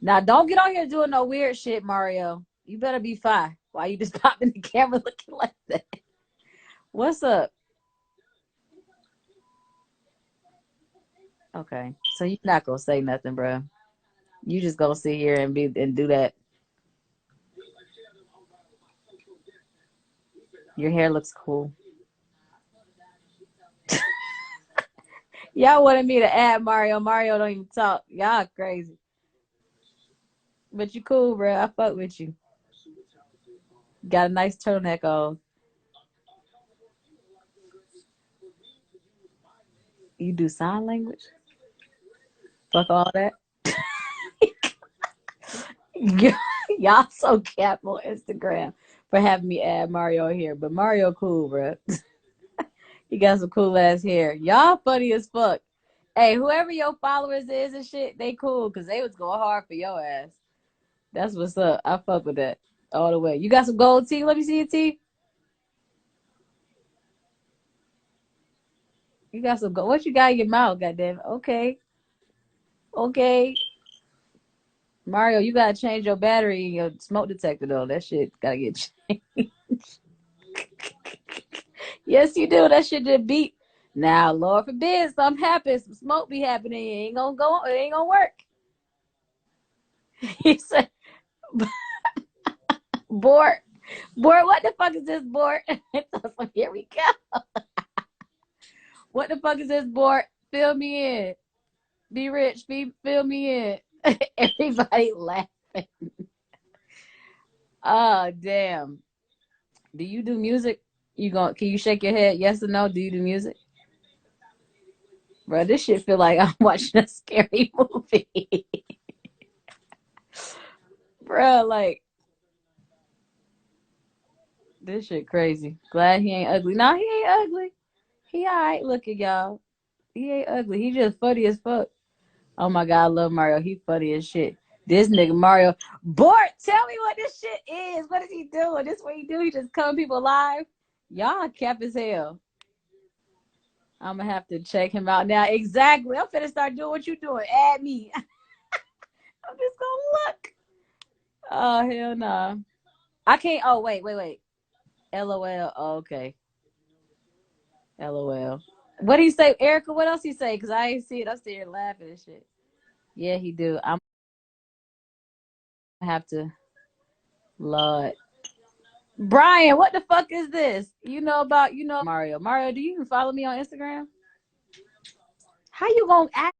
Now, don't get on here doing no weird shit, Mario. You better be fine. Why you just popping the camera looking like that? What's up? Okay, so you're not gonna say nothing, bro. You just gonna sit here and be and do that. Your hair looks cool. Y'all wanted me to add Mario. Mario don't even talk. Y'all crazy. But you cool, bro. I fuck with you. Got a nice turtleneck on. You do sign language? Fuck all that. Y'all so cap on Instagram for having me add Mario here. But Mario cool, bro. He got some cool ass hair. Y'all funny as fuck. Hey, whoever your followers is and shit, they cool because they was going hard for your ass. That's what's up. I fuck with that all the way. You got some gold teeth? Let me see your teeth. You got some gold. What you got in your mouth? Goddamn. Okay. Okay. Mario, you gotta change your battery in your smoke detector though. That shit gotta get changed. Yes, you do. That shit just beat. Now, Lord forbid, something happens, some smoke be happening. It ain't gonna go. It ain't gonna work. He said, "Board, board. What the fuck is this board?" So here we go. What the fuck is this board? Fill me in. Be rich. Fill me in. Everybody laughing. Oh damn. Do you do music? You going? Can you shake your head? Yes or no? Do you do music? Bro, this shit feel like I'm watching a scary movie. Bro, like this shit crazy. Glad he ain't ugly. No, he ain't ugly. He alright looking, y'all. He ain't ugly. He just funny as fuck. Oh my god, I love Mario. He funny as shit. This nigga Mario. Bort, tell me what this shit is. What is he doing? This what he do? He just come people live. Y'all cap as hell. I'm gonna have to check him out now. Exactly. I'm finna start doing what you doing. Add me. I'm just gonna look. Oh hell no. Nah. I can't. Oh wait. LOL. Oh, okay. LOL. What do you say, Erica? What else he say? Cause I ain't see it. I'm sitting here laughing and shit. Yeah, he do. I'm gonna have to. Lord. Brian, what the fuck is this? You know Mario. Mario, do you even follow me on Instagram? How you gonna act?